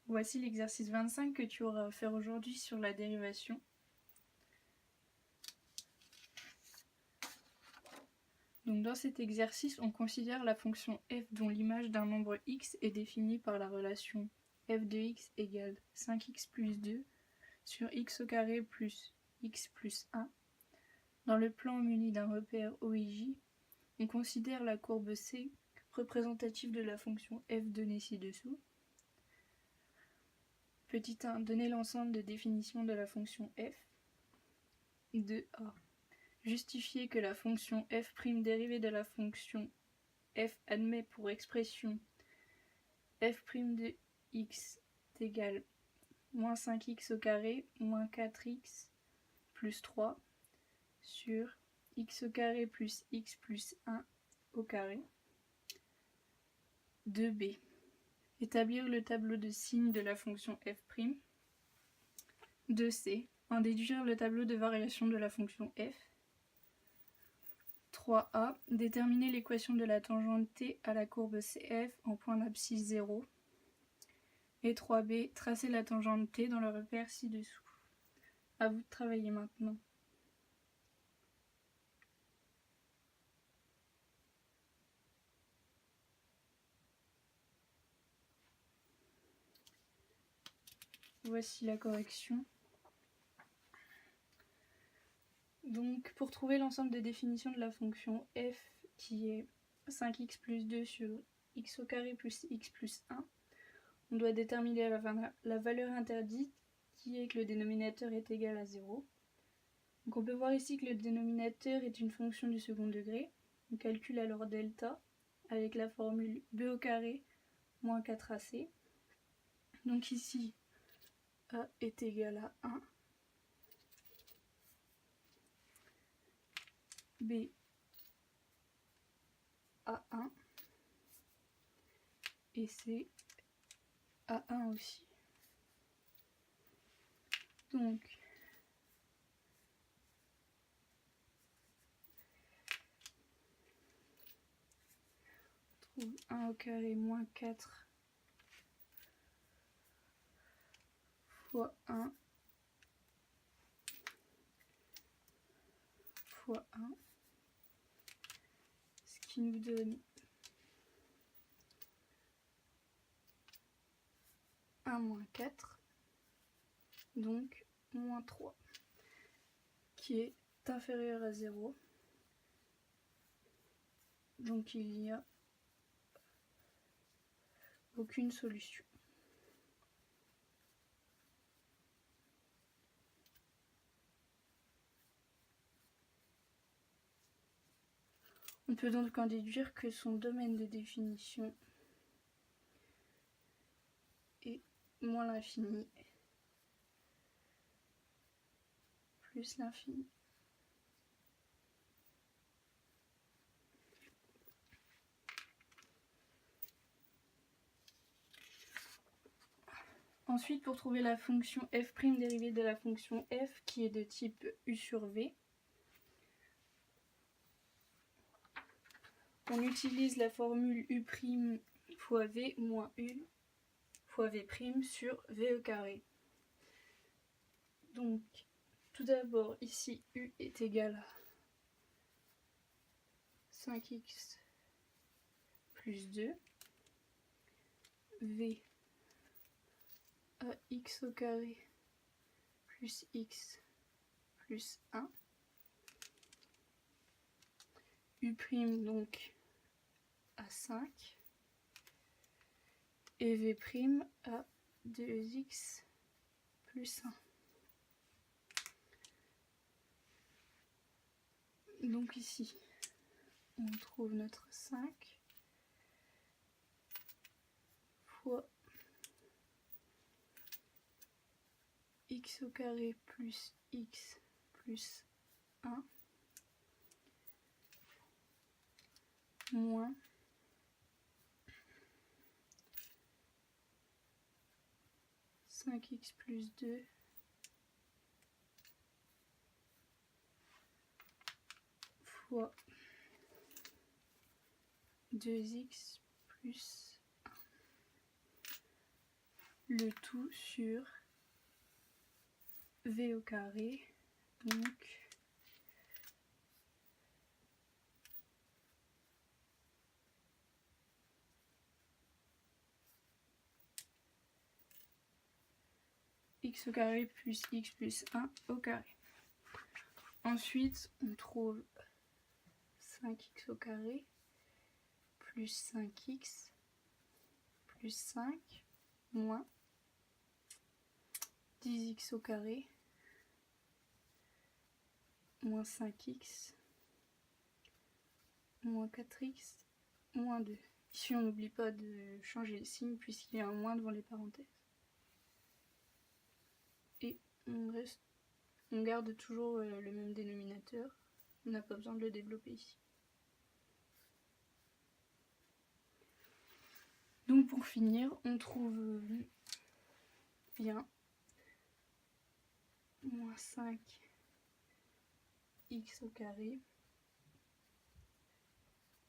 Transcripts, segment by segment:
Voici l'exercice 25 que tu auras à faire aujourd'hui sur la dérivation. Donc dans cet exercice, on considère la fonction f dont l'image d'un nombre x est définie par la relation f de x égale 5x plus 2 sur x au carré plus x plus 1. Dans le plan muni d'un repère OIJ, on considère la courbe C représentative de la fonction f donnée ci-dessous. Petit 1. Donner l'ensemble de définition de la fonction f. 2a. Justifier que la fonction f' dérivée de la fonction f admet pour expression f' de x est égal moins 5x au carré moins 4x plus 3 sur x au carré plus x plus 1 au carré. 2b. Établir le tableau de signes de la fonction f'. 2c. En déduire le tableau de variation de la fonction f. 3a. Déterminer l'équation de la tangente t à la courbe CF en point d'abscisse 0. Et 3b. Tracer la tangente t dans le repère ci-dessous. À vous de travailler maintenant. Voici la correction. Donc pour trouver l'ensemble des définitions de la fonction f qui est 5x plus 2 sur x au carré plus x plus 1, on doit déterminer la valeur interdite qui est que le dénominateur est égal à 0. Donc on peut voir ici que le dénominateur est une fonction du second degré. On calcule alors delta avec la formule b au carré moins 4ac. Donc ici a est égal à 1. B à 1 et C à 1 aussi. Donc on trouve 1 au carré moins 4 fois 1 fois 1, ce qui nous donne 1 moins 4, donc moins 3, qui est inférieur à 0. Donc il n'y a aucune solution. On peut donc en déduire que son domaine de définition est moins l'infini plus l'infini. Ensuite, pour trouver la fonction f' dérivée de la fonction f qui est de type u sur v, on utilise la formule u' fois v moins u fois v' sur v au carré. Donc, tout d'abord, ici, u est égal à 5x plus 2, v à x au carré plus x plus 1, u' donc à 5, et v' à 2x plus 1. Donc ici, on trouve notre 5 fois x au carré plus x plus 1 moins 5x plus 2 fois 2x plus 1. le tout sur v au carré, donc x au carré plus x plus 1 au carré. Ensuite, on trouve 5x au carré plus 5x plus 5 moins 10x au carré moins 5x moins 4x moins 2. Ici, on n'oublie pas de changer le signe puisqu'il y a un moins devant les parenthèses. Et on garde toujours le même dénominateur. On n'a pas besoin de le développer ici. Donc pour finir, on trouve bien moins 5 x au carré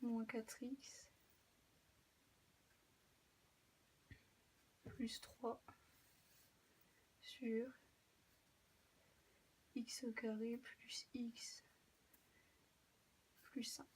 moins 4x plus 3 sur x au carré plus x plus 1.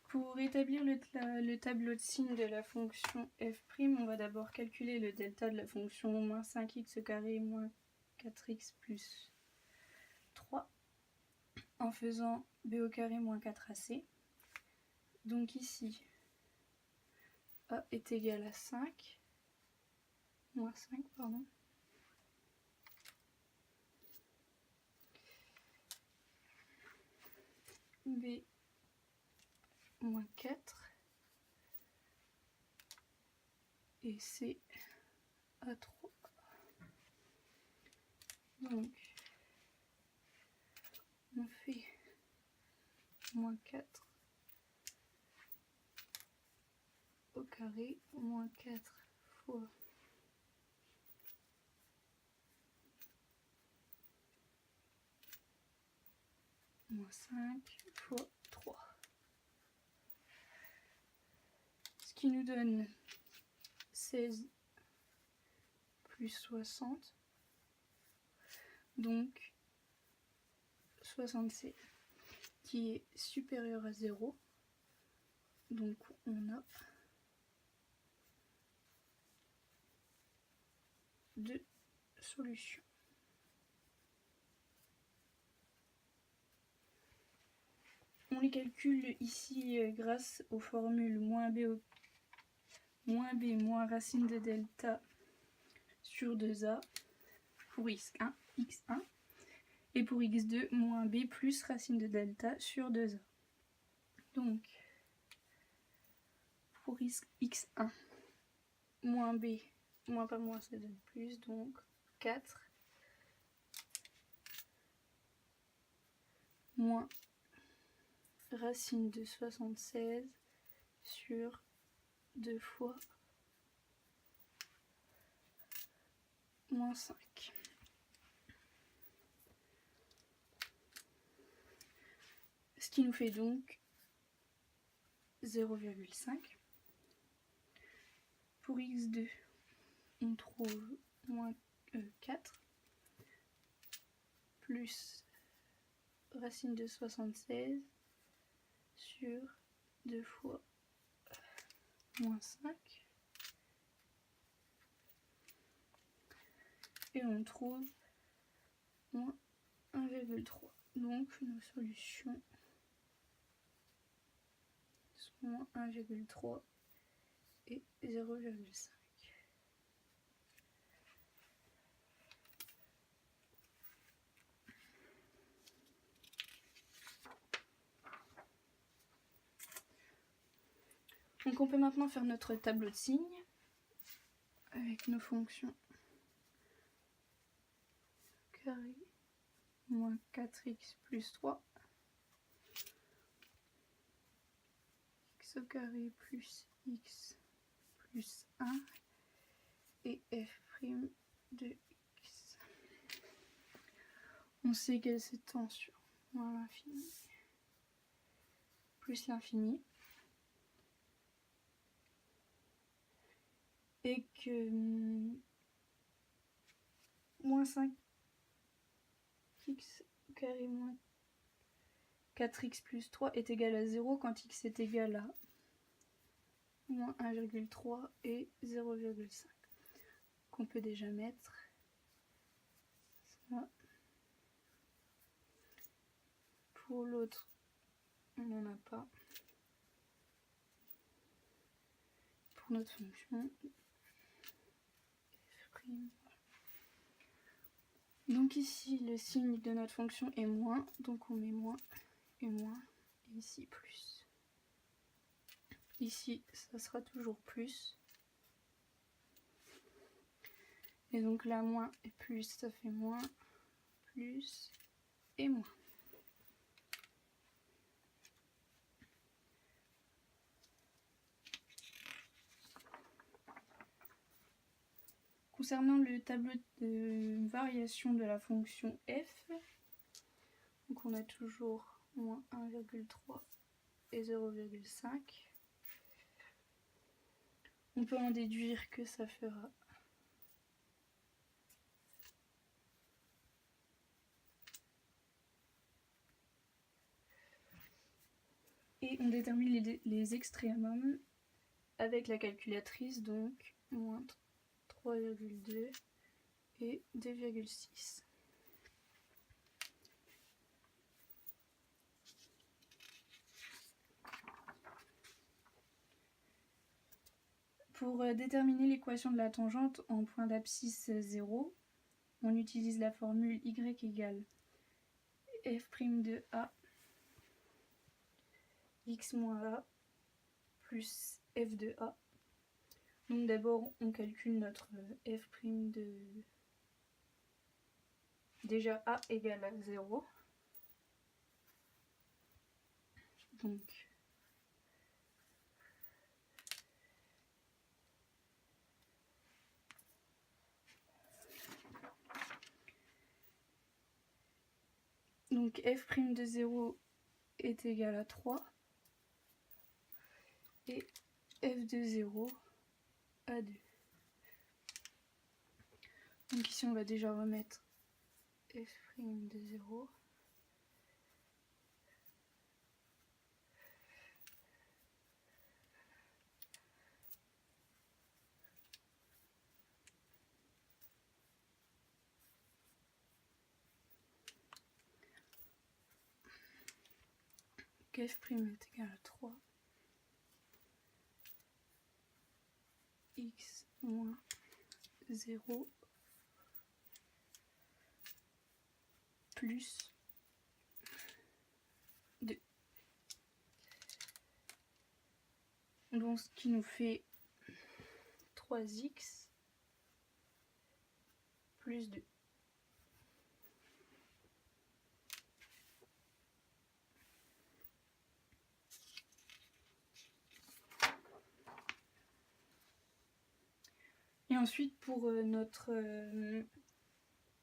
Pour établir le tableau de signes de la fonction f', on va d'abord calculer le delta de la fonction moins 5x au carré moins 4x plus 3 en faisant b au carré moins 4ac. Donc ici, a est égal à 5, moins 5, pardon. B moins 4 et C à 3. Donc, on fait moins 4 au carré, moins 4 fois moins 5 fois 3. Ce qui nous donne 16 plus 60, donc 76, qui est supérieur à 0. Donc on a 2 solutions. On les calcule ici grâce aux formules moins b moins racine de delta sur 2a pour x1, et pour x2 moins b plus racine de delta sur 2a. Donc pour x1 moins b, moins par moins ça donne plus, donc 4 moins racine de 76 sur 2 fois moins 5. Ce qui nous fait donc 0,5. Pour x2, on trouve moins 4 plus racine de 76 sur 2 fois moins 5. Et on trouve moins 1,3. Donc nos solutions sont moins 1,3 et 0,5. Donc on peut maintenant faire notre tableau de signes avec nos fonctions carré moins 4x plus 3 x au carré plus x plus 1 et f' de x. On sait qu'elle s'étend sur moins l'infini plus l'infini. Et que moins 5x au carré moins 4x plus 3 est égal à 0 quand x est égal à moins 1,3 et 0,5. Qu'on peut déjà mettre ça. Pour l'autre, on n'en a pas. Pour notre fonction, f'. Donc ici, le signe de notre fonction est moins, donc on met moins, et ici plus. Ici, ça sera toujours plus. Et donc là, moins et plus, ça fait moins, plus et moins. Concernant le tableau de variation de la fonction f, donc on a toujours moins 1,3 et 0,5. On peut en déduire que ça fera et on détermine les extrémums avec la calculatrice, donc moins 3,2 et 2,6. Pour déterminer l'équation de la tangente en point d'abscisse 0, on utilise la formule y égale f' de a x moins a plus f de a. Donc d'abord on calcule notre f' de... Déjà a égale à 0. Donc f' de 0 est égal à 3 et f de 0 à 2. Donc ici on va déjà remettre f' de 0. F' est égal à 3 x moins 0 plus 2. Donc ce qui nous fait 3x plus 2. Et ensuite pour notre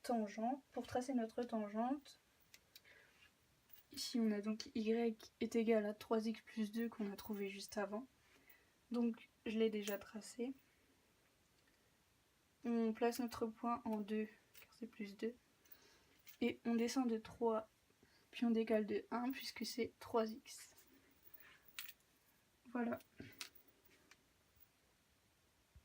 tangente, pour tracer notre tangente, ici on a donc y est égal à 3x plus 2 qu'on a trouvé juste avant. Donc je l'ai déjà tracé. On place notre point en 2 car c'est plus 2. Et on descend de 3 puis on décale de 1 puisque c'est 3x. Voilà.